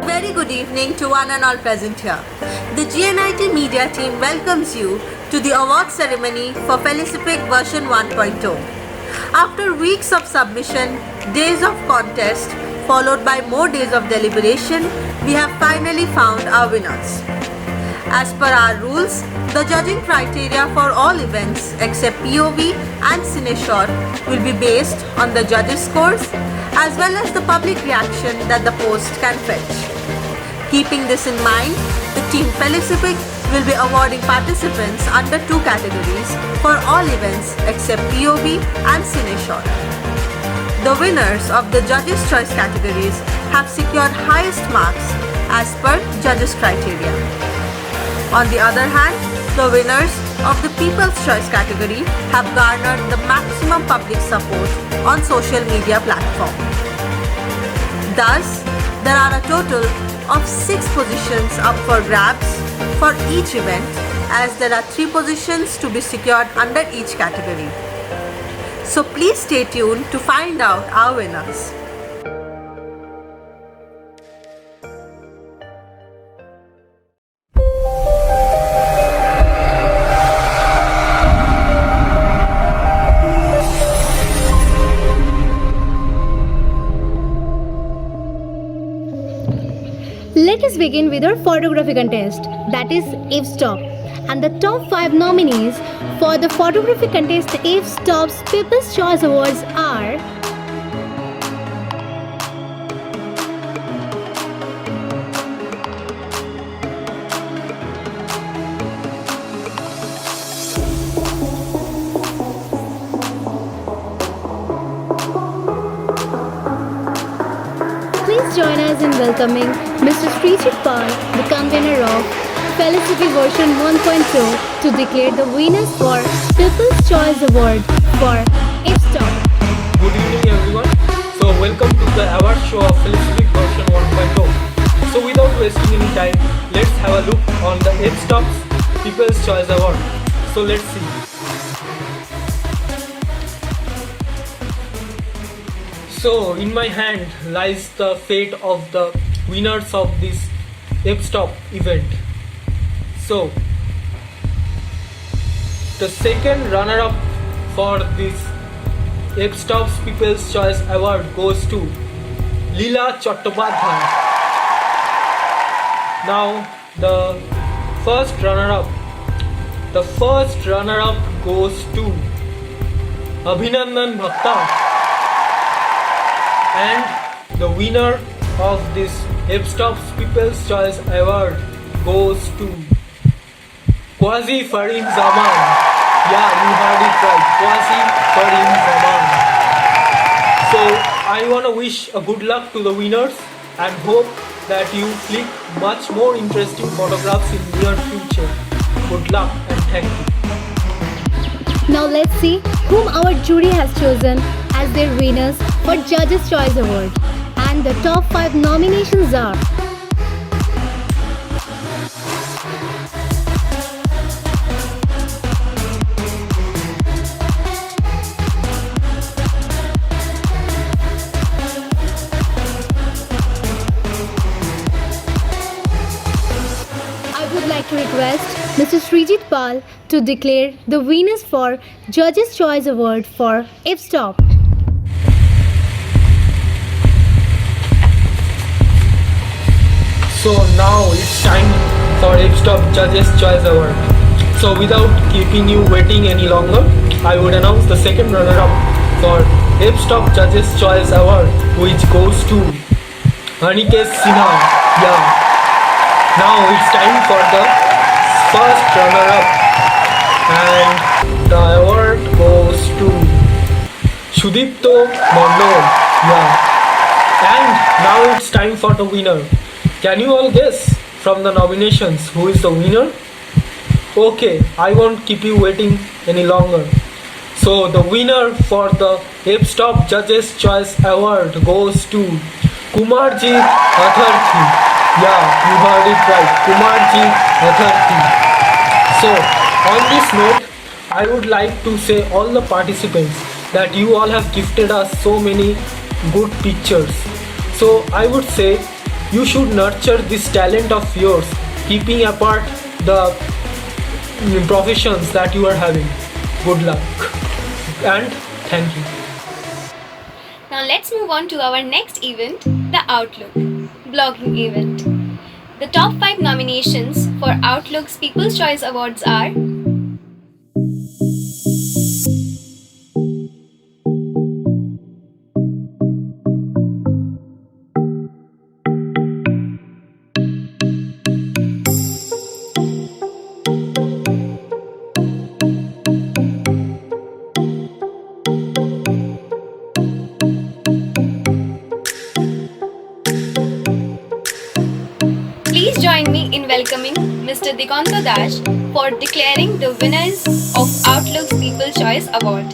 Very good evening to one and all present here. The GNIT Media team welcomes you to the award ceremony for Felicipic version 1.0. After weeks of submission, days of contest, followed by more days of deliberation, we have finally found our winners. As per our rules, the judging criteria for all events except POV and CineShot will be based on the judges' scores as well as the public reaction that the post can fetch. Keeping this in mind, the team Felicipic will be awarding participants under two categories for all events except POV and CineShot. The winners of the judges' choice categories have secured highest marks as per judges' criteria. On the other hand, the winners of the People's Choice category have garnered the maximum public support on social media platforms. Thus, there are a total of 6 positions up for grabs for each event, as there are 3 positions to be secured under each category. So please stay tuned to find out our winners. Let us begin with our photography contest, that is F-Stop. And the top 5 nominees for the photography contest F-Stop's People's Choice Awards are Please join us in welcoming Mr. Srijit Pal, the convener of Felicipic version 1.0, to declare the winners for People's Choice Award for F-Stop. Good evening everyone. So welcome to the award show of Felicipic version 1.0. So without wasting any time, let's have a look on the F-Stop's People's Choice Award. So let's see. So in my hand lies the fate of the winners of this F-Stop event. So the second runner-up for this F-Stop's People's Choice Award goes to Leela Chattopadhyay. Now the first runner-up goes to Abhinandan Bhakta. And the winner of this F-Stop's People's Choice Award goes to Quasi Farim Zaman. Yeah, you heard it right. Quasi Farim Zaman. So I want to wish a good luck to the winners and hope that you click much more interesting photographs in near future. Good luck and thank you. Now let's see whom our jury has chosen as their winners for Judges' Choice Award. And the top 5 nominations are I would like to request Mr. Srijit Pal to declare the winners for Judges' Choice Award for F-Stop. So now it's time for F-Stop Judges' Choice Award. So without keeping you waiting any longer, I would announce the second runner-up for F-Stop Judges' Choice Award, which goes to Anikesh Sinha. Yeah. Now it's time for the first runner-up, and the award goes to Sudipto Mondol. Yeah. And now it's time for the winner. Can you all guess from the nominations who is the winner? Okay, I won't keep you waiting any longer. So the winner for the F-Stop Judges' Choice Award goes to Kumarjit Atharthi. Yeah, you heard it right, Kumarjit Atharthi. So on this note, I would like to say all the participants that you all have gifted us so many good pictures. So I would say you should nurture this talent of yours, keeping apart the professions that you are having. Good luck and thank you. Now let's move on to our next event, the Outlook blogging event. The top 5 nominations for Outlook's People's Choice Awards are Please join me in welcoming Mr. Diganta Dash for declaring the winners of Outlook's People's Choice Award.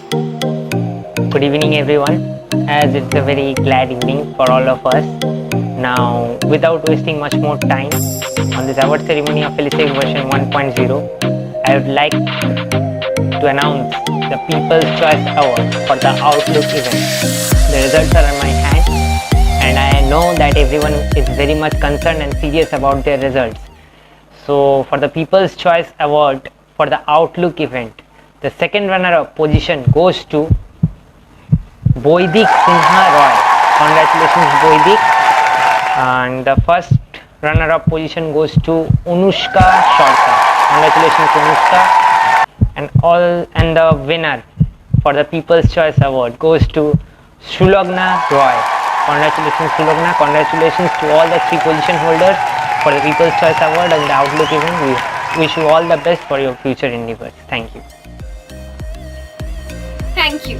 Good evening, everyone, as it's a very glad evening for all of us. Now, without wasting much more time on this award ceremony of Felicity version 1.0, I would like to announce the People's Choice Award for the Outlook event. The results are in my hand, and I know that everyone is very much concerned and serious about their results. So, for the People's Choice Award for the Outlook event, the second runner-up position goes to Boidik Sinha Roy. Congratulations, Boidik. And the first runner-up position goes to Anushka Shorta. Congratulations, Anushka. And the winner for the People's Choice Award goes to Shulagna Roy. Congratulations, Shulagna. Congratulations to all the 3 position holders for the People's Choice Award and the Outlook event. We wish you all the best for your future endeavors. Thank you. Thank you.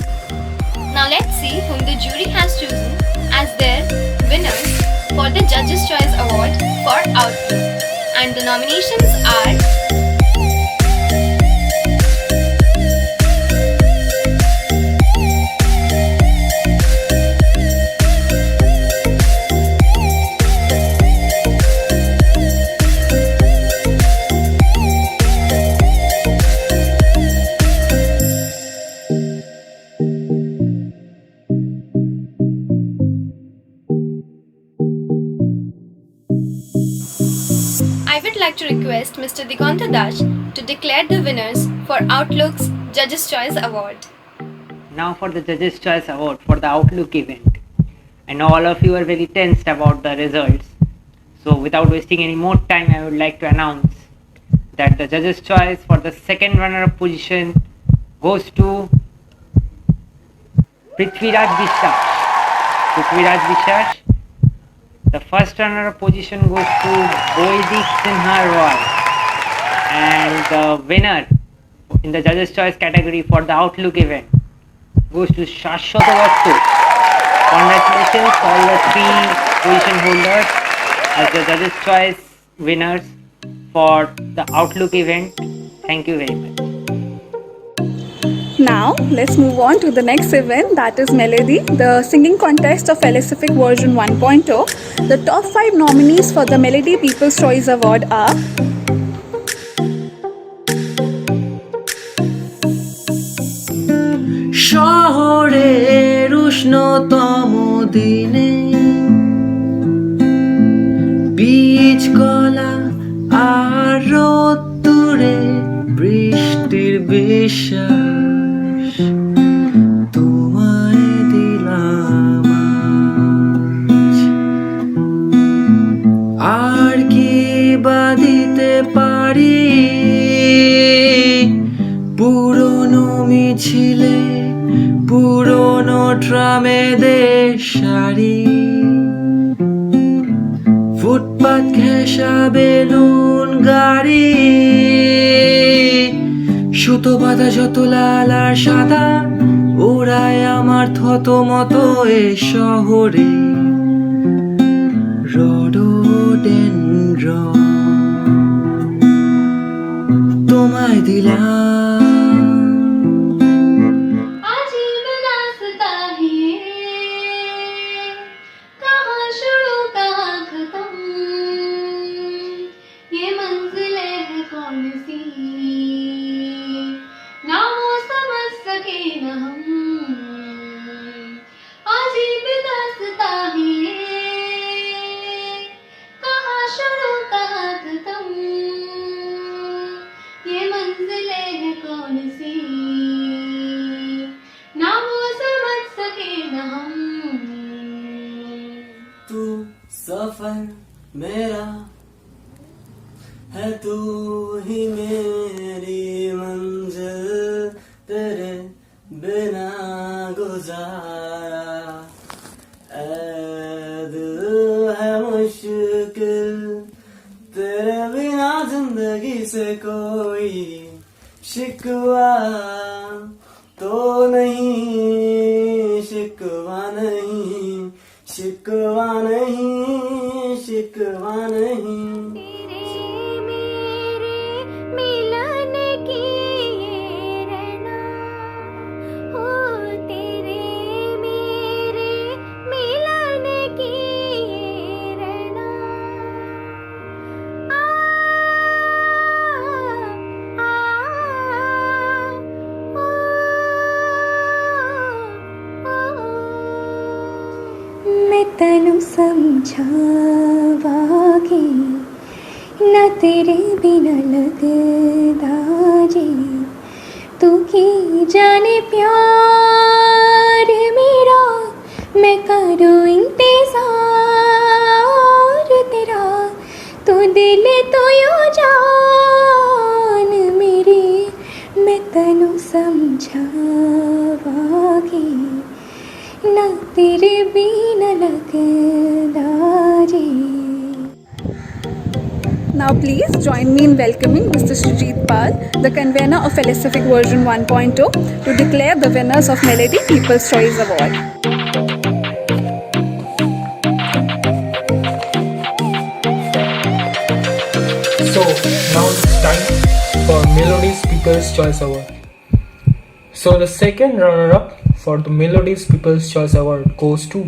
Now let's see whom the jury has chosen as their winners for the Judges' Choice Award for Outlook. And the nominations are I would like to request Mr. Diganta Dash to declare the winners for Outlook's Judges' Choice Award. Now for the Judges' Choice Award for the Outlook event. I know all of you are very tensed about the results. So without wasting any more time, I would like to announce that the Judges' Choice for the second runner-up position goes to Prithviraj Vishwas. Prithviraj Vishwas. The first runner-up position goes to Boidik Sinha Roy. And the winner in the Judges' Choice category for the Outlook event goes to Shashwata Vastu. Congratulations all the 3 position holders as the Judges' Choice winners for the Outlook event. Thank you very much. Now, let's move on to the next event, that is Melody, the singing contest of Felicific version 1.0. The top 5 nominees for the Melody People's Choice Award are শহরের উষ্ণতম দিনে বীজ কলা আর রোদ্দুরে বৃষ্টির বিশ্বাস তোমায় দিলাম আজ। আর কি বা দিতে পারি পুরনো মিছিলে পুরনো ট্রামেদের শাড়ি ফুটপাত ঘেঁষা বেলুন গাড়ি সুতো বাঁধা যত লাল আর সাদা ওরাই আমার থতমত এ শহরে রডোডেনড্রন তোমায় দিলাম सफर मेरा है, तू ही मेरी मंजिल, तेरे बिना गुजारा ऐ दिल है मुश्किल, तेरे बिना जिंदगी से कोई शिकवा तो नहीं, शिकवा नहीं, शिकवा नहीं, शिकवा नहीं। तनु समझावागी न तेरे बिना लगदा जी, तू की जाने प्यार मेरा, मैं करूँ इंतजार तेरा, तू दिल तो यो जान मेरी, मैं तनु समझावागी न तेरे बिना लगदा जी। Now please join me in welcoming Mr. Srijit Pal, the convener of Felicific version 1.0, to declare the winners of Melody People's Choice Award. So now it's time for Melody's People's Choice Award. So the second runner-up for the Melody's People's Choice Award goes to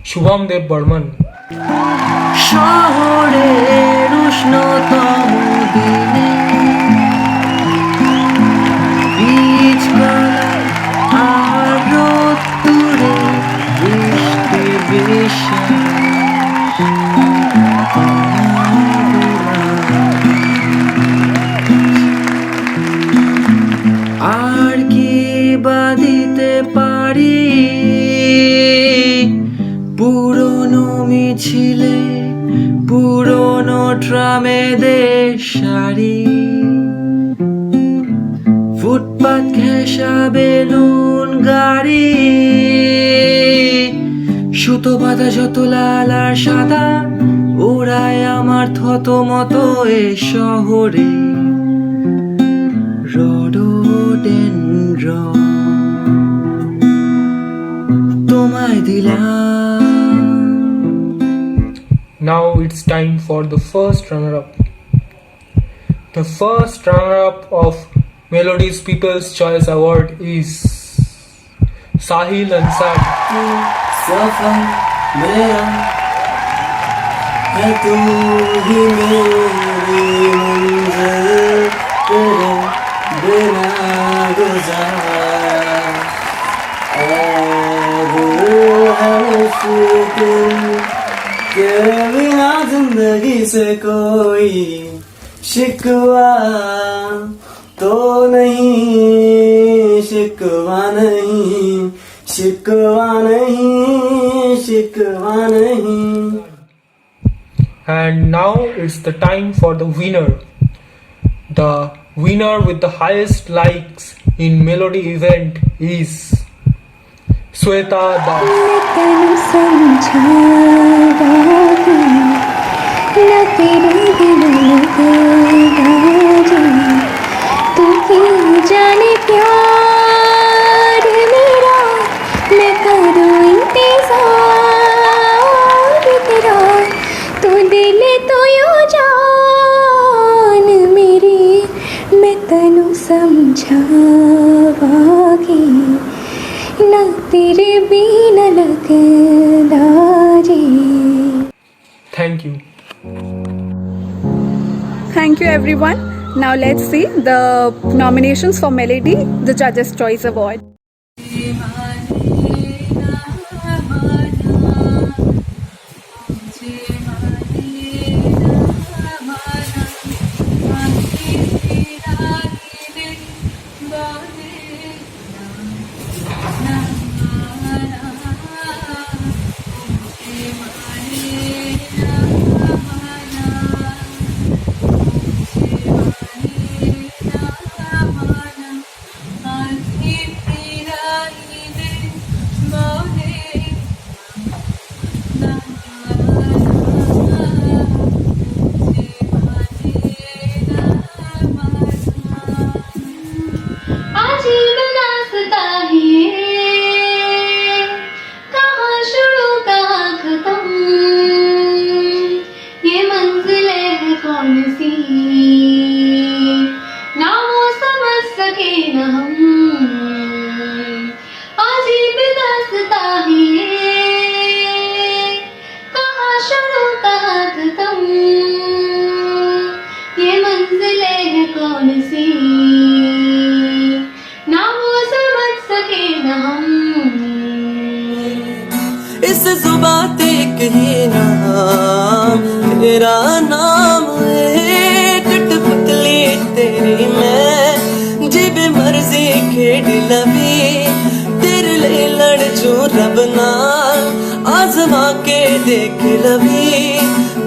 Shubham Dev Burman. শহরের উষ্ণতম দিনে বীজতলায় আর রোদ্দুরে বৃষ্টি বৃষ্টি আর কি বা দিতে পারি পুরনো মিছিলে, পুরনো ট্রামেদের শাড়ি, ফুটপাত ঘেঁষা বেলুন গাড়ি, সুতো বাঁধা যত লাল আর সাদা ওড়ায় আমার থতমত এ শহরে রডোডেনড্রন তোমায় দিলাম। Now it's time for the first runner-up. The first runner-up of Melody's People's Choice Award is Sahil Ansari. सफर मेरा है, तू ही मेरी मंजिल, तेरे बिना गुजारा ऐ दिल है मुश्किल, तेरे बिना जिंदगी से कोई शिकवा तो नहीं, शिकवा नहीं, शिकवा नहीं, शिकवा नहीं। And now it's the time for the winner. The winner with the highest likes in Melody event is Sweta Das. तनु समझावागी न तेरे बिना लगदा जी, तू की जाने प्यार मेरा, मैं करूँ इंतजार तेरा, तू दिल तो यो जान मेरी, मैं तनु समझावागी न तेरे बिना लगदा जी। Thank you. Thank you everyone. Now let's see the nominations for Melody, the Judges' Choice Award. रास्ता है, कहाँ शुरू कहाँ खत्म, ये मंजिलें हैं कौन सी, ना वो समझ सके न हम। इस जुबां ते कहीं नाम तेरा नाम है, कठपुतली तेरी मैं, जिब मर्जी खेड लवी, तेरे लिए लड़ जो रब नाल, आजमा के देख लवी,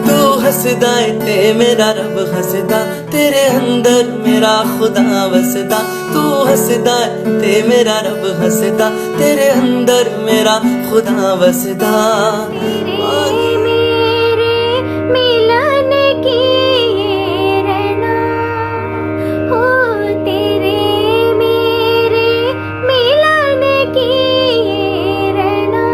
तू हसदा है ते मेरा रब हसदा, तेरे अंदर मेरा खुदा वसदा, तू हसदा है ते मेरा रब हसदा, तेरे अंदर मेरा खुदा वसदा। मेरे मिलन की ये रहना, हो तेरे मेरे मिलन की ये रहना,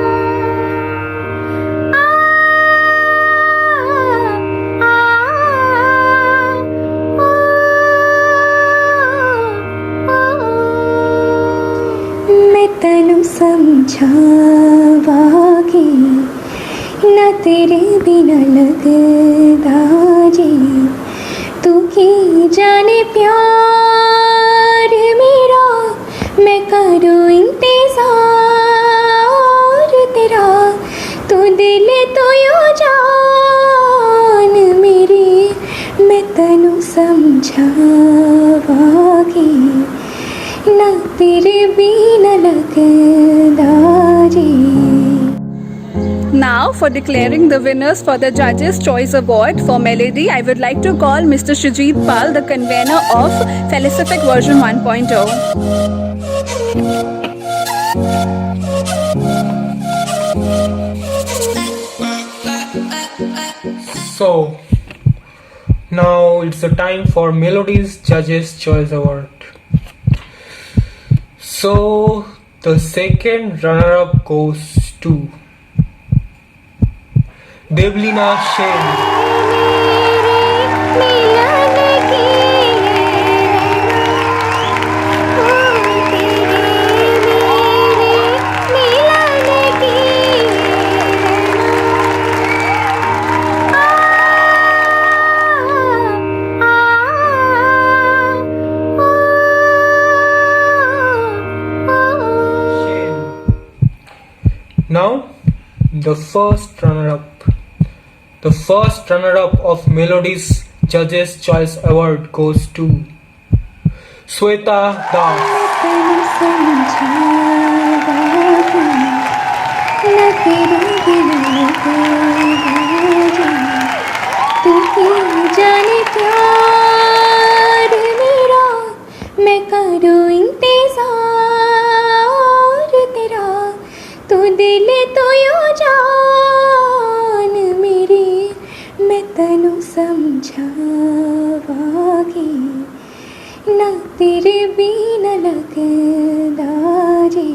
मैं तनु समझावागी न तेरे बिना लगदा जी, तू की जाने प्यार मेरा, मैं करूँ इंतजार तेरा, तू दिल तो यो जान मेरी, मैं तनु समझावागी न तेरे बिना लगदा जी। Now, for declaring the winners for the Judges' Choice Award for Melody, I would like to call Mr. Shrijit Pal, the convener of Felicific version 1.0. So now it's the time for Melody's Judges Choice Award. So the second runner-up goes to Devlina Shen. Now, the first runner-up. The first runner-up of Melody's Judges' Choice Award goes to Sweta Das. जाने प्यार मेरा, मैं करूँ इंतजार तेरा, तू दिल तो यो जान मेरी, मैं तनु समझावागी न तेरे बिना लगदा जी।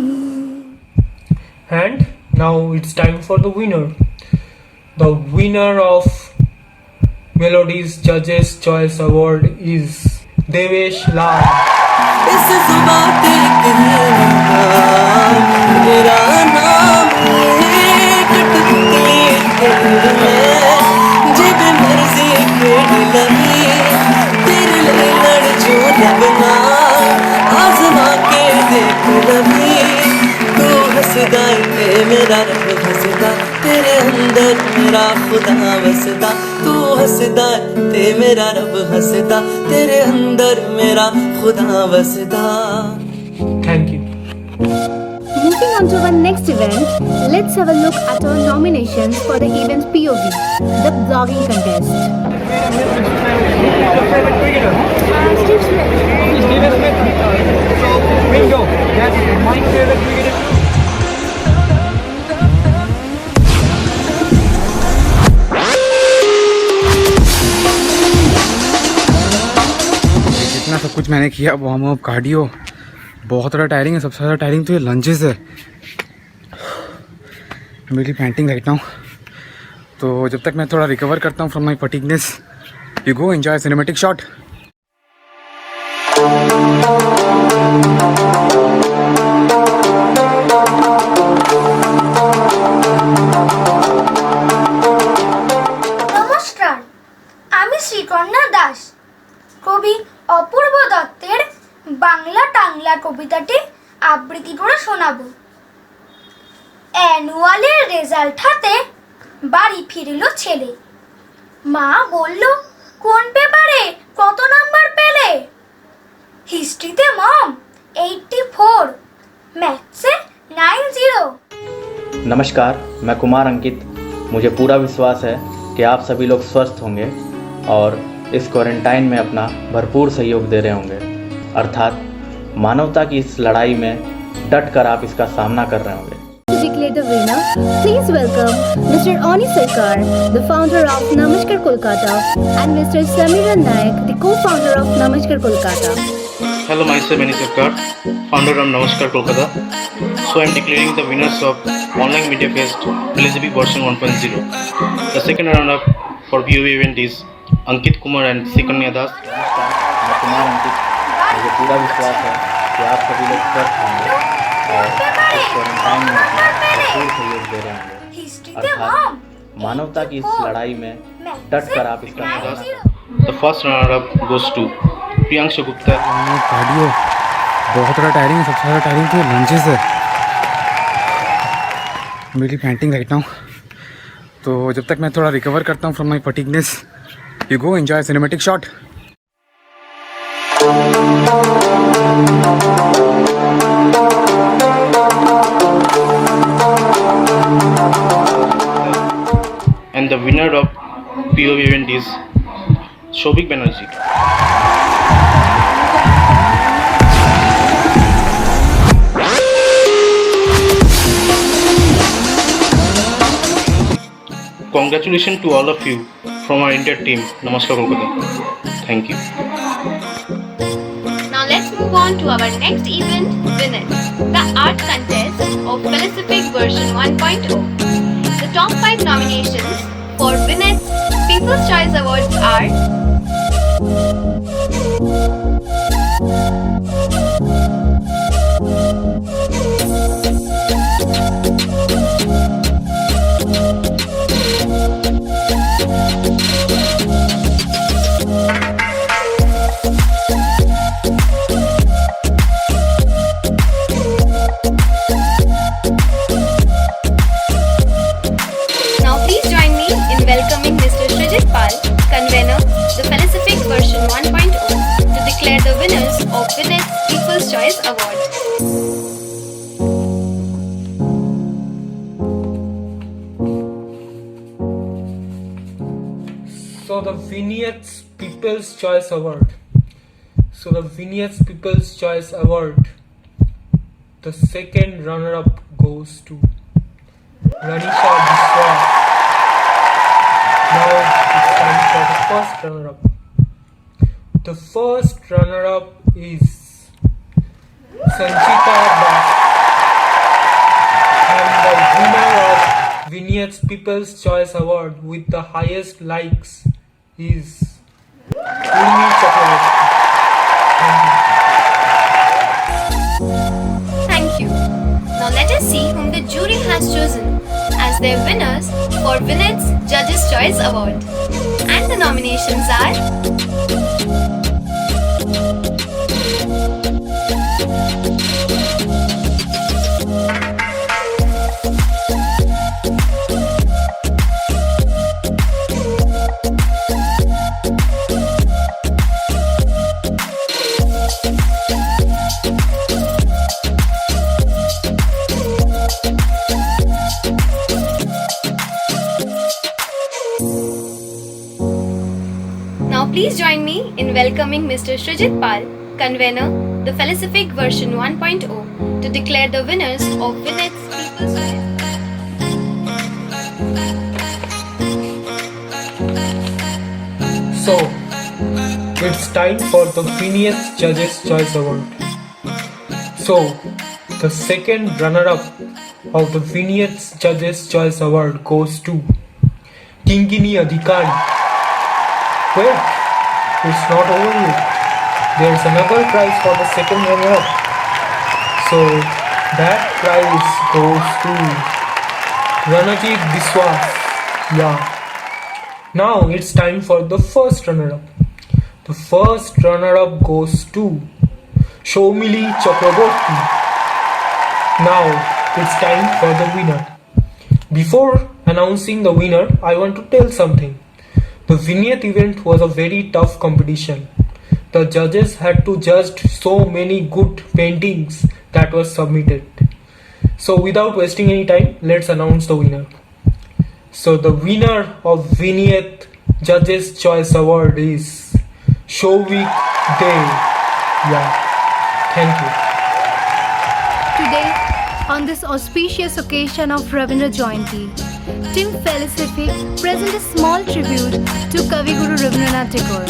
And now it's time for the winner. The winner of Melody's Judges' Choice Award is Devesh Lal. इस जुबां ते कहीं नाम तेरा नाम है, कठपुतली तेरी मैं, जिब मर्जी खेड लवी, तेरे लिए लड़ जो रब नाल, आजमा के देख लवी, तू हसदा है ते मेरा रब हसदा, तेरे अंदर मेरा खुदा वसदा, तू हसदा है ते मेरा रब हसदा, तेरे अंदर मेरा खुदा वसदा। Thank you. Moving on to our next event, let's have a look at our nominations for the event POV, the blogging contest. Steve Smith. Bingo. That's my favorite cricketer. जितना सब कुछ मैंने किया, वार्म अप, कार्डियो, बहुत ज़्यादा tiring है। सबसे ज़्यादा टायरिंग तो ये लंचेस है। मेरी पेंटिंग राइट नाउ। तो जब तक मैं थोड़ा रिकवर करता हूँ from my fatigueness, you go enjoy cinematic shot. অ্যানুয়ালের রেজাল্ট হাতে বাড়ি ফিরল ছেলে। মা বলল, কোন পেপারে কত নাম্বার পেলে? হিস্ট্রিতে মম 84, मैथ्स से 90। नमस्कार, मैं कुमार अंकित। मुझे पूरा विश्वास है कि आप सभी लोग स्वस्थ होंगे और इस क्वारंटाइन में अपना भरपूर सहयोग दे रहे होंगे, अर्थात मानवता की इस लड़ाई में डट कर आप इसका सामना कर रहे होंगे। To declare the winner, please welcome Mr. Oni Sarkar, the founder of Namaskar Kolkata, and Mr. Samiran Naik, the co-founder of Namaskar Kolkata. Hello, myself Ani Sarkar, founder of Namaskar Kolkata. So I am declaring the winners of Online Media Fest Philosophy version 1.0. The second runner-up for POV event is Ankit Kumar and Sikanya Das. नमस्कार, मैं कुमार अंकित। मुझे पूरा विश्वास है कि आप सभी लोग स्वस्थ होंगे और इस क्वारंटाइन में अपना भरपूर सहयोग दे रहे होंगे, अर्थात मानवता की इस लड़ाई में डट कर आप इसका सामना करें। The first runner-up goes to Priyanshu Gupta. Cardio बहुत ज़्यादा टायरिंग है, सबसे ज़्यादा टायरिंग तो लंचेस है। मेरी पेंटिंग राइट नाउ। तो जब तक मैं थोड़ा रिकवर करता हूँ from my fatigueness, you go enjoy cinematic shot. And the winner of POV event is Shobik Banerjee. Congratulations to all of you from our entire team, Namaskar Kolkata. Thank you. Now let's move on to our next event, Winners, the art contest of Philosophic version 1.0. The top 5 nominations for Winners People's Choice Awards are Now please join me in welcoming Mr. Srijit Pal, convener, the Philosophic version 1.0, to declare the winners of Winners People's Choice Award. So the Vignettes People's Choice Award. People's Choice Award. The second runner-up goes to Ranisha Biswas. Now it's time for the first runner-up. The first runner-up is Sanchita Das. And the winner of Vignettes People's Choice Award with the highest likes is Urmi Chakraborty. Thank you. Now let us see whom the jury has chosen as their winners for Winners Judges' Choice Award. And the nominations are Now please join me in welcoming Mr. Srijit Pal, convener, the Philosophic version 1.0, to declare the winners of Winners People's Choice. So, it's time for the Vignettes Judges' Choice Award. So, the second runner-up of the Vignettes Judges' Choice Award goes to Kinkini Adhikari. Wait, it's not over yet. There's another prize for the second runner-up. So, that prize goes to Ranajit Biswas. Yeah. Now it's time for the first runner-up. The first runner-up goes to Shomili Chakraborty. Now it's time for the winner. Before announcing the winner, I want to tell something. The vignette event was a very tough competition. The judges had to judge so many good paintings that were submitted. So without wasting any time, let's announce the winner. So the winner of Vignette Judges Choice Award is Shovik Dey. Yeah, thank you. Today, on this auspicious occasion of Rabindra Jayanti, Team Felicific present a small tribute to Kavi Guru Rabindranath Tagore.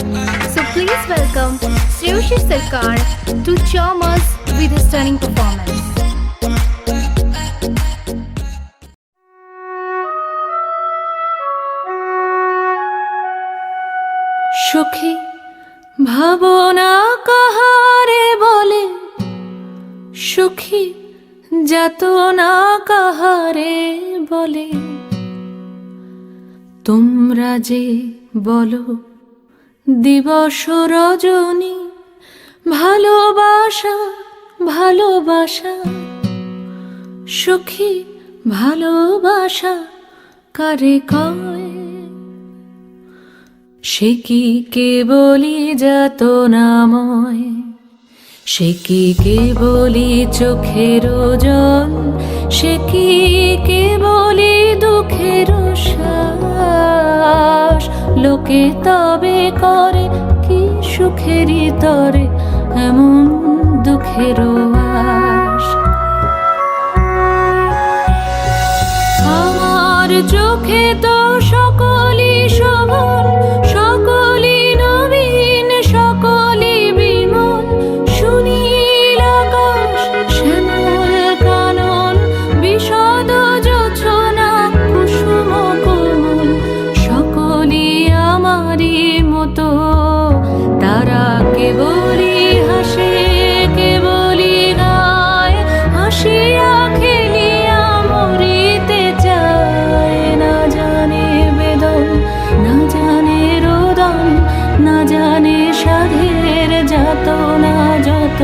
So please welcome Shreyushi Sarkar to charm us with his stunning performance. সুখী ভাবনা কাহারে বলে, সুখী যাতনা কাহারে বলে, তোমরা যে বলো দিবস রজনী, ভালোবাসা ভালোবাসা, সুখী ভালোবাসা কারে কয়, সে কি কেবলি যাতনাময়, সে কি কেবলি চোখের জল, সে কি কেবলি দুঃখের শ্বাস, লোকে তবে করে কি সুখেরই তরে এমন দুঃখের আশ। আমার চোখে তো সকলই শোভন, সকলই নবীন, সকলই বিমল, সুনীল আকাশ শ্যামল কানন, বিশদ জোছনা কুসুম কোমল, সকলই আমারই মতো, তারা কেবলই হাসে কেবলই গায়, হাসিয়া খেলিয়া মরিতে চায়, না জানে বেদন না জানে রোদন, না জানে সাধের যাতনা যত।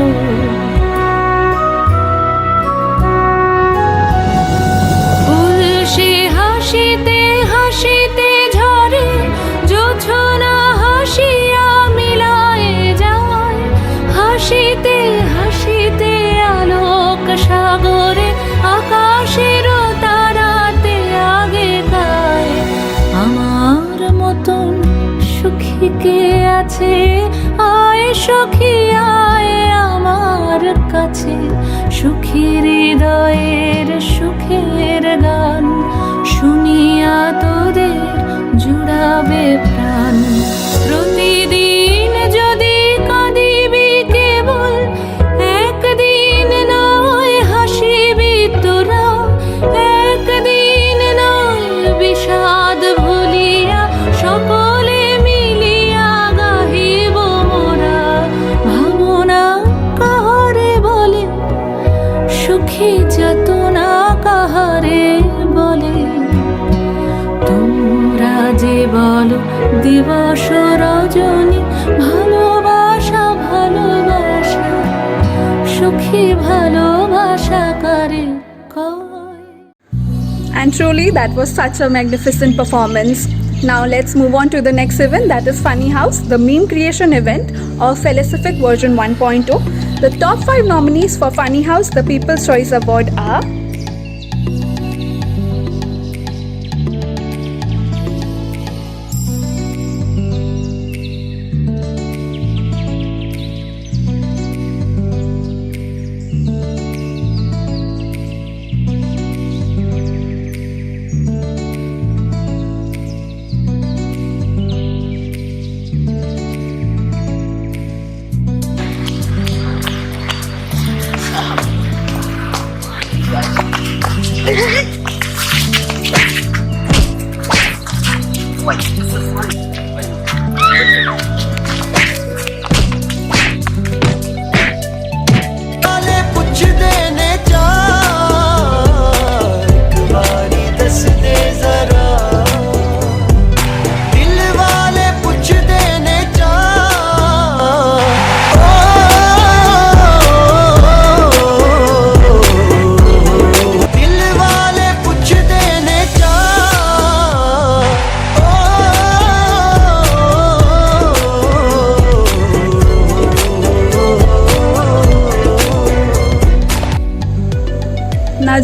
ফুল সে হাসিতে হাসিতে ঝরে, জোছনা হাসিয়া মিলায়ে যায়, হাসিতে হাসিতে আলোক সাগরে, আকাশের তারাতে আগে গায়। আমার মতন সুখী কে আছে, আয় সখী আয় আমার কাছে, সুখী হৃদয়ের সুখের গান, শুনিয়া তোদের জুড়াবে প্রাণ। প্রতিদিন যদি কাঁদিবি কেবল, একদিন নয় হাসিবি তোরা, একদিন নয় বিষাদ ভুলিয়া, সকলে মিলিয়া গাহিব মোরা। ভাবনা কাহারে বলে, সুখী যাতনা কাহারে বলে, তোমরা যে বলো দিবস রজনী, ভালোবাসা ভালোবাসা, সুখী ভালোবাসা কারে কয়। And truly, that was such a magnificent performance. Now let's move on to the next event, that is Funny House, the meme creation event of Felicific version 1.0. The top 5 nominees for Funny House, the People's Choice Award are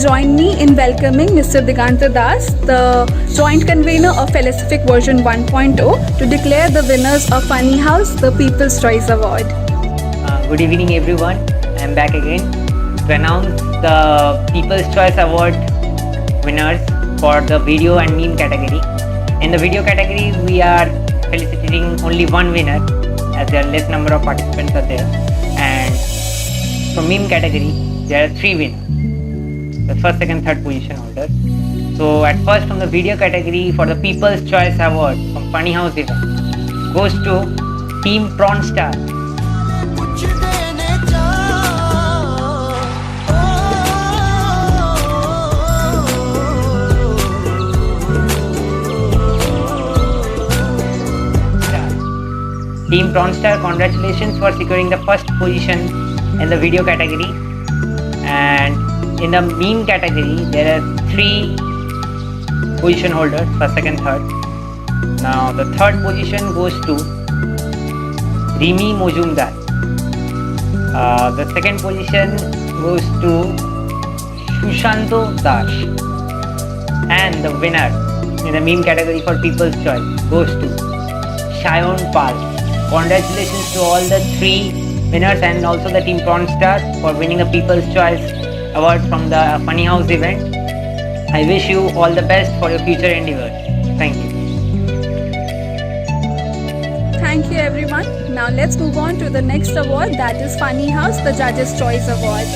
join me in welcoming Mr. Diganta Das, the joint convener of Felicific version 1.0, to declare the winners of Funny House, the People's Choice Award. Good evening, everyone. I am back again to announce the People's Choice Award winners for the video and meme category. In the video category, we are felicitating only one winner, as there are less number of participants are there. And for meme category, there are 3 winners, the first, second, third position holders. So at first, from the video category, for the People's Choice Award from Funny House event, goes to Team Prawn Star. Team Prawn Star, congratulations for securing the first position in the video category. And in the meme category, there are 3 position holders, first, second, third. Now the third position goes to Rimi Mojumdar. The second position goes to Shushanto Das. And the winner in the meme category for People's Choice goes to Shayon Pal. Congratulations to all the 3 winners and also the Team Prawn Star for winning the People's Choice Award from the Funny House event. I wish you all the best for your future endeavors. Thank you. Thank you, everyone. Now let's move on to the next award, that is Funny House, the Judges' Choice Award.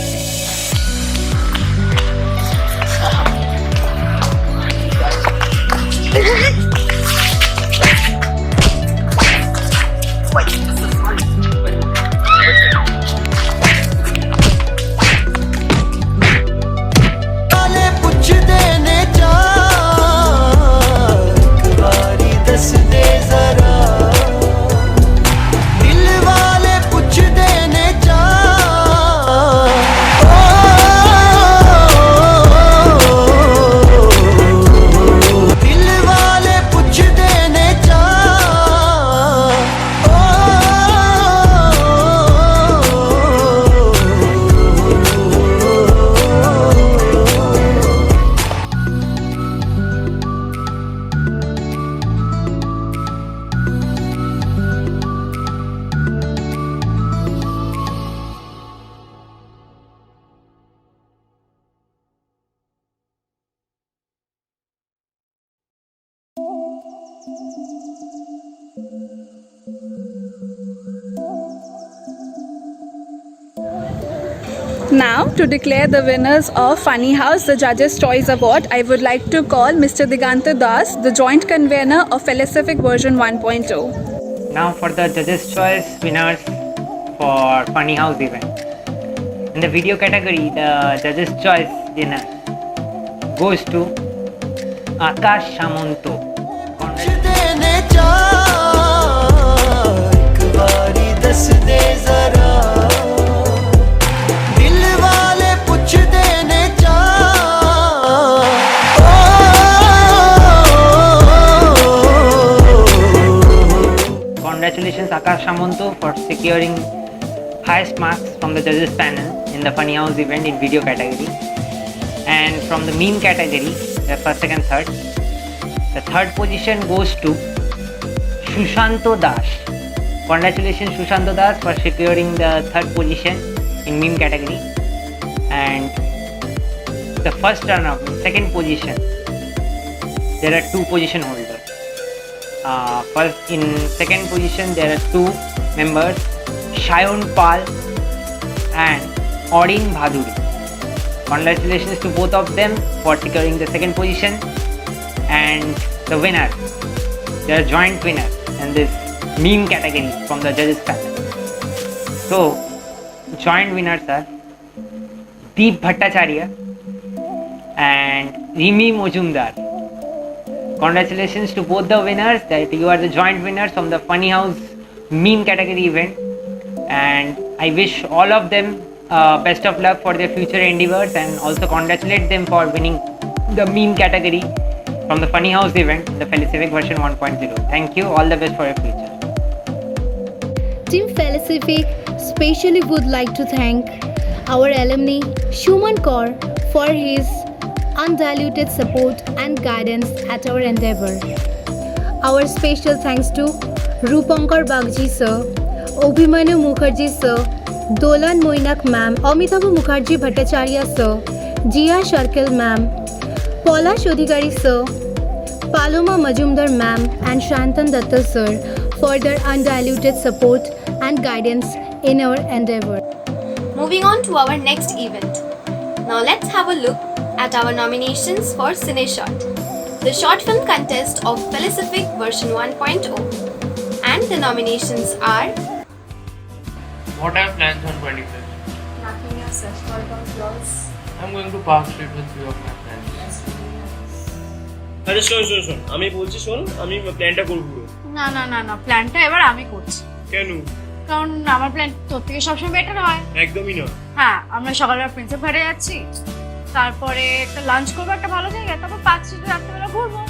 Now, to declare the winners of Funny House, the Judges' Choice Award, I would like to call Mr. Diganta Das, the joint convener of Felicific version 1.0. Now for the Judges' Choice winners for Funny House event. In the video category, the Judges' Choice winner goes to Akash Shamonto. Congratulations Akash Shamonto for securing highest marks from the judges panel in the Funny House event in video category. And from the meme category, the first, second, third, the third position goes to Shushanto Das. Congratulations Shushanto Das for securing the third position in meme category. And the first runner-up, second position, there are 2 position holders. First, in second position, there are 2 members, Shayon Pal and Odin Bhaduri. Congratulations to both of them for securing the second position. And the winner, they are joint winners in this meme category from the judges panel. So, joint winners are Deep Bhattacharya and Rimi Mojumdar. Congratulations to both the winners, that you are the joint winners from the Funny House meme category event, and I wish all of them best of luck for their future endeavors, and also congratulate them for winning the meme category from the Funny House event, the Felicific version 1.0. Thank you, all the best for your future. Team Felicific especially would like to thank our alumni Shuman Kaur for his undiluted support and guidance at our endeavor. Our special thanks to Rupankar Bagji sir, Obhimanyu Mukherjee sir, Dolan Moinak ma'am, Amitabh Mukherjee Bhattacharya sir, Jia Sharkil ma'am, Paula Shodhikari sir, Paloma Majumdar ma'am and Shantan Datta sir for their undiluted support and guidance in our endeavor. Moving on to our next event. Now let's have a look at our nominations for CineShot, the short film contest of Felicific version 1.0. And the nominations are What are plans on 25th? Nothing as such, for applause. I'm going to Park Street with few of my friends. আরে শোন আমি বলছি শোন আমি প্ল্যানটা করবো না না না না প্ল্যানটা এবার আমি করছি কেন কারণ আমার প্ল্যান তোর থেকে সবসময় বেটার হয় একদমই না হ্যাঁ আমরা সকালবেলা প্রিন্সেপ ঘাটে যাচ্ছি তারপরে একটা লাঞ্চ করবো একটা ভালো জায়গায় তারপর 5 স্ট্রিটে রাত্রেবেলা ঘুরবো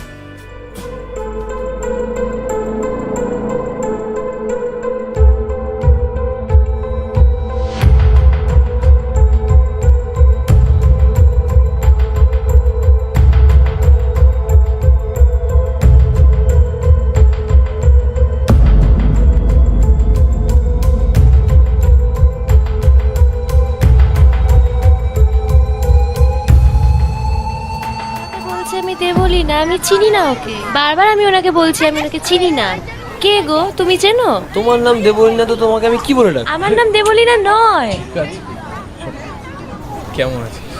আমি দেবলি না আমি চিনি না ওকে বারবার আমি ওনাকে বলছি আমি ওনাকে চিনি না কে গো তুমি চেনো তোমার নাম দেবলিনা তো তোমাকে আমি কি বলে ডাকি আমার নাম দেবলিনা নয় কেমন আছিস?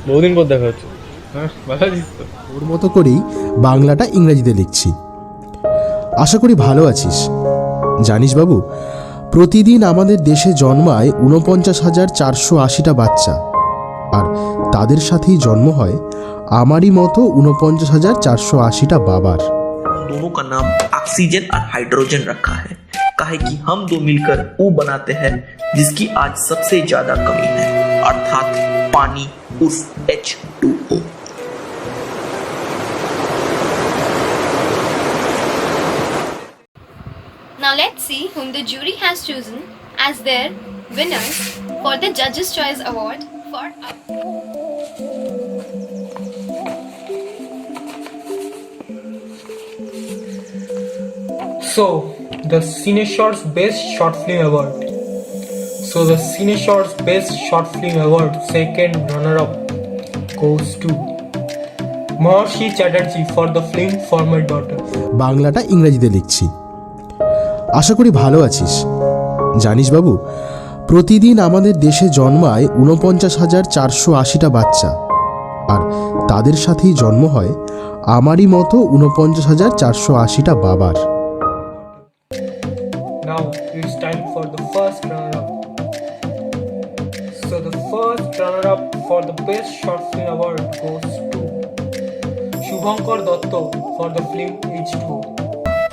বহুদিন পর দেখা হচ্ছে। হ্যাঁ ভালো আছিস তো? ওর মতো করেই বাংলাটা ইংরেজিতে লিখছি। আশা করি ভালো আছিস। জানিস বাবু, প্রতিদিন আমাদের দেশে জন্মায় ৪৯,৪৮০টা বাচ্চা, আর তাদের সাথেই জন্ম হয় আমারই মতো ৪৯,৪৮০টা বাবার। दोनों का नाम ऑक्सीजन और हाइड्रोजन रखा है, काहे कि हम दो मिलकर वो बनाते हैं जिसकी आज सबसे ज्यादा कमी है, अर्थात पानी उस H2O। Now let's see whom the jury has chosen as their winners for the Judges' Choice Award for So, the CineShot's Best Short Film Award. So, the CineShot's Best Short Film Award second runner-up goes to Maharshi Chatterjee for the film For My Daughter. বাংলাটা ইংরেজিতে লিখছি। আশা করি ভালো আছিস। জানিস বাবু, প্রতিদিন আমাদের দেশে জন্মায় ৪৯,৪৮০টা বাচ্চা, আর তাদের সাথেই জন্ম হয় আমারই মতো ৪৯,৪৮০টা বাবার। Now it's time for the first runner-up. So the first runner-up for the Best Short Film Award goes to Shubhankar Datta for the film H2O.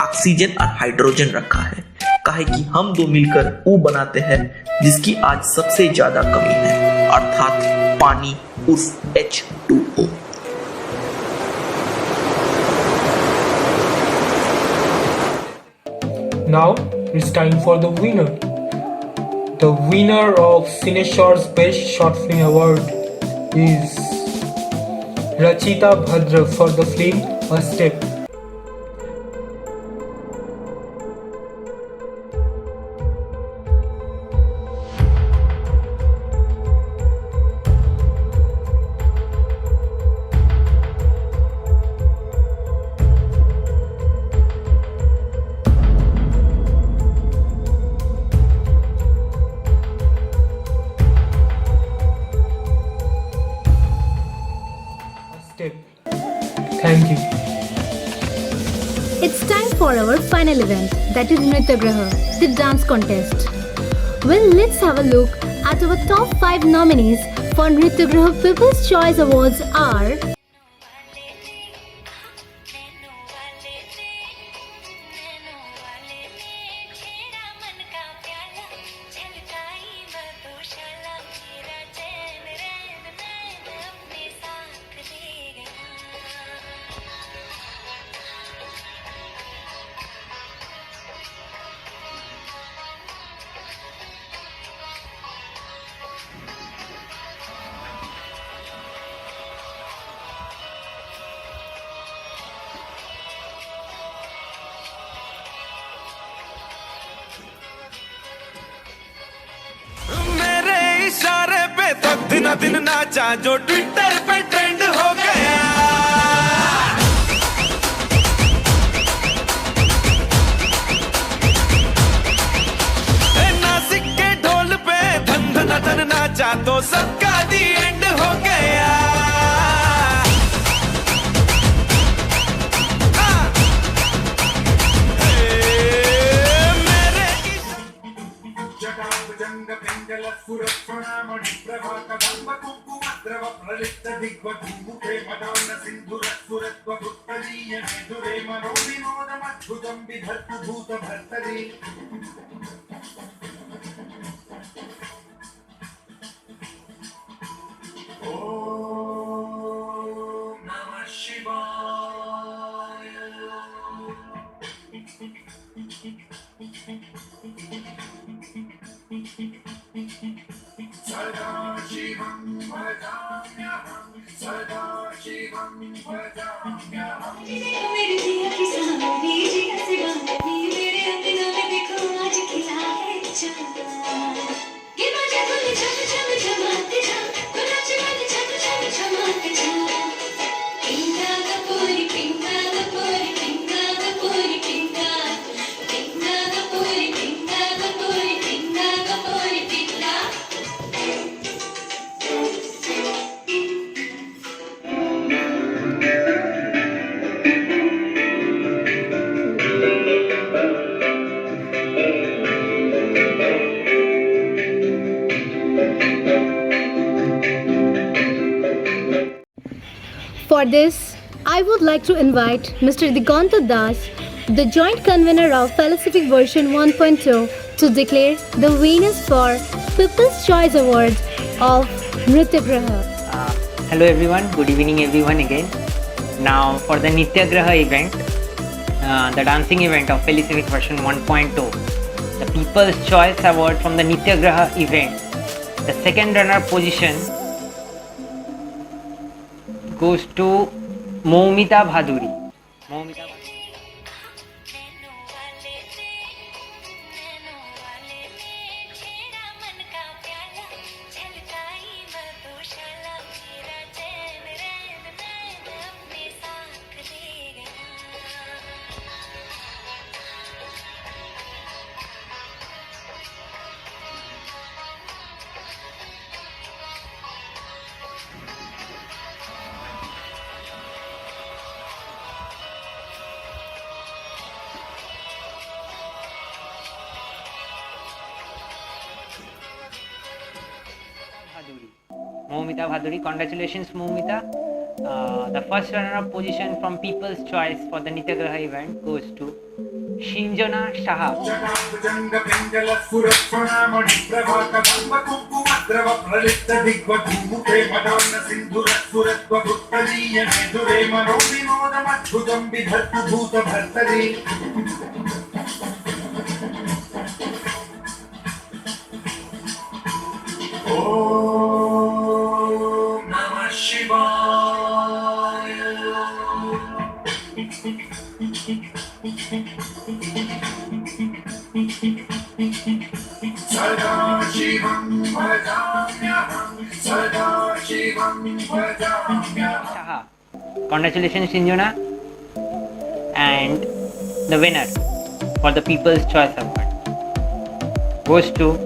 Oxygen और हाइड्रोजन रखा है, काहे कि हम दो मिलकर वो बनाते हैं जिसकी आज सबसे ज्यादा कमी है, अर्थात पानी उस H2O। Now it's time for the winner. The winner of CineShot's Best Short Film Award is Rachita Bhadra for the film A Step. Thank you. It's time for our final event, that is Nrityagraha, the dance contest. Well, let's have a look at our top 5 nominees for Nrityagraha People's Choice Awards are दिना दिन नाचा जो Twitter पे trend हो गया। नासिक के ढोल पे धन धन धन नाचा तो सबका दी एंड हो गया। For this, I would like to invite Mr. Diganta Das, the joint convener of Felicific version 1.2, to declare the winners for People's Choice Award of Nrityagraha. Hello everyone, good evening everyone again. Now for the Nrityagraha event, the dancing event of Felicific version 1.2, the People's Choice Award from the Nrityagraha event, the second runner position goes to Moumita Bhaduri. Moumita Bhaduri, congratulations Moumita. The first runner-up position from People's Choice for the Nrityagraha event goes to Shinjana Shaha. Congratulations Shinjana. And the winner for the People's Choice Award goes to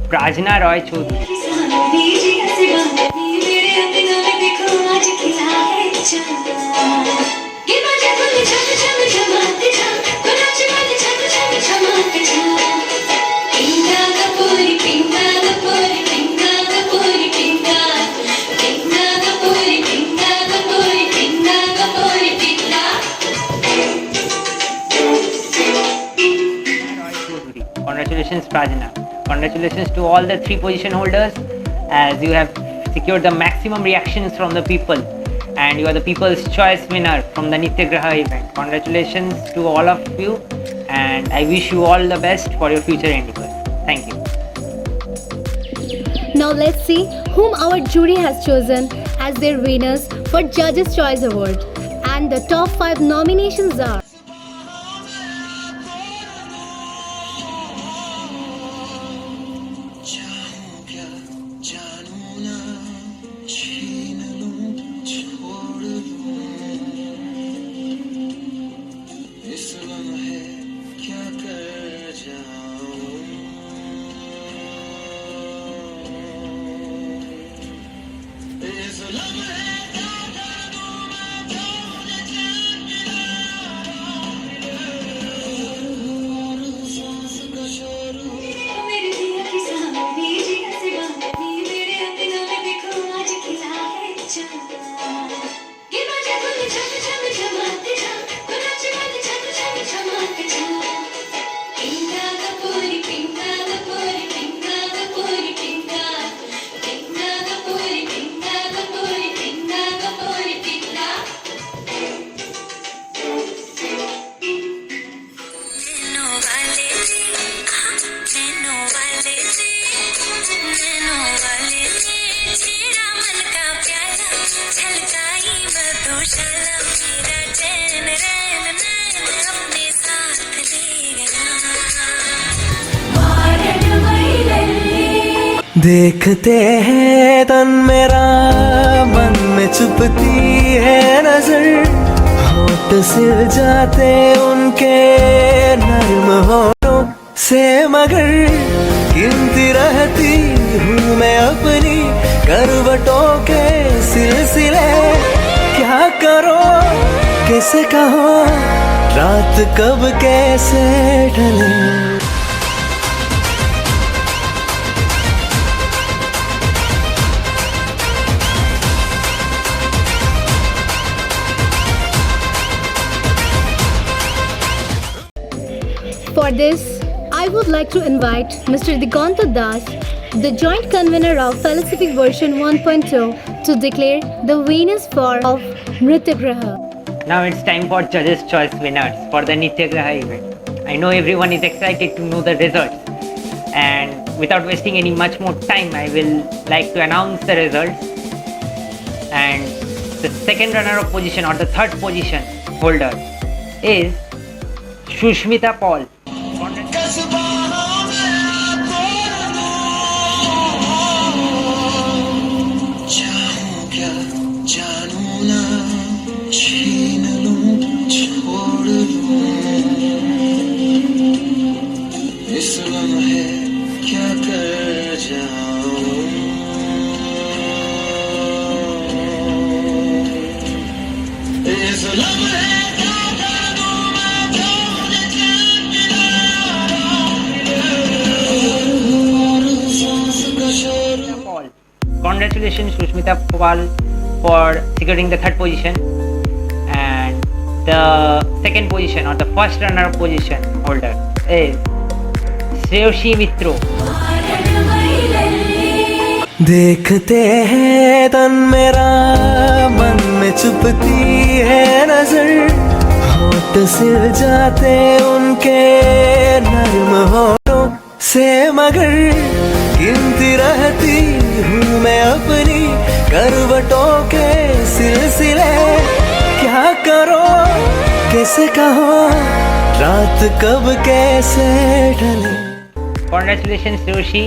Prajna Roy Chaudhary. Congratulations Prajna. Congratulations to all the 3 position holders, as you have secured the maximum reactions from the people and you are the People's Choice winner from the Nrityagraha event. Congratulations to all of you and I wish you all the best for your future endeavors. Thank you. Now let's see whom our jury has chosen as their winners for Judges' Choice Award. And the top 5 nominations are देखते हैं तन मेरा मन में चुपती है नजर होठ सिल जाते उनके नर्म होठों से मगर गिनती रहती हूँ मैं अपनी करवटों के सिलसिले क्या करो कैसे कहो रात कब कैसे ढले For this, I would like to invite Mr. Diganta Das, the joint convener of Felicific version 1.0, to declare the winners of Nritya Graha. Now it's time for Judges' Choice winners for the Nritya Graha event. I know everyone is excited to know the results, and without wasting any much more time, I will like to announce the results. And the second runner-up position or the third position holder is Shushmita Paul. Congratulations Shushmita Paul for securing the third position, and the second position or the first runner position holder is Shreyoshi Mitro. देखते हैं तन मेरा मन में चुपती है नजर होठ सिल जाते उनके नर्म होठों से मगर गिनती रहती हूँ मैं अपनी करवटों के सिलसिले क्या करो कैसे कहो रात कब कैसे ढले Congratulations Shreyoshi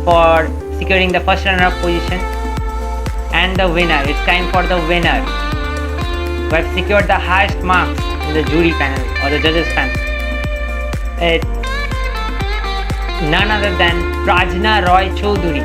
for securing the first runner-up position, and the winner. It's time for the winner who have secured the highest marks in the jury panel or the judges panel. It's none other than Prajna Roy Choudhury.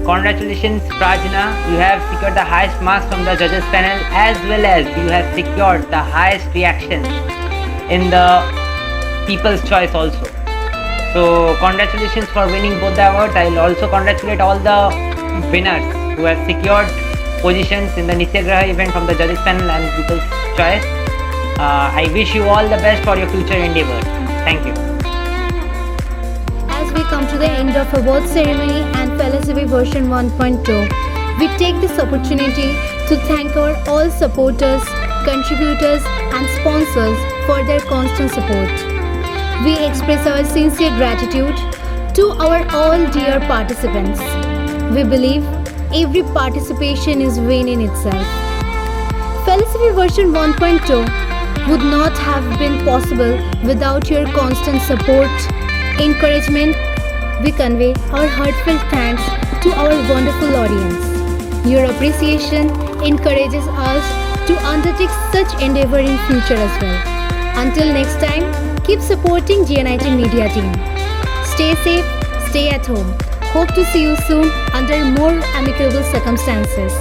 Congratulations Prajna, you have secured the highest marks from the judges panel, as well as you have secured the highest reactions in the People's Choice also. So congratulations for winning both the awards. I will also congratulate all the winners who have secured positions in the Nritya Graha event from the judges panel and People's Choice. I wish you all the best for your future endeavors. Thank you. As we come to the end of award ceremony and Felicific version 1.2, we take this opportunity to thank our all supporters, contributors and sponsors for their constant support. We express our sincere gratitude to our all dear participants. We believe every participation is win in itself. Felicific version 1.2 would not have been possible without your constant support, encouragement. We convey our heartfelt thanks to our wonderful audience. Your appreciation encourages us to undertake such endeavor in future as well. Until next time, keep supporting GNIT Media team. Stay safe, stay at home. Hope to see you soon under more amicable circumstances.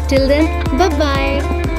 Till then, bye-bye.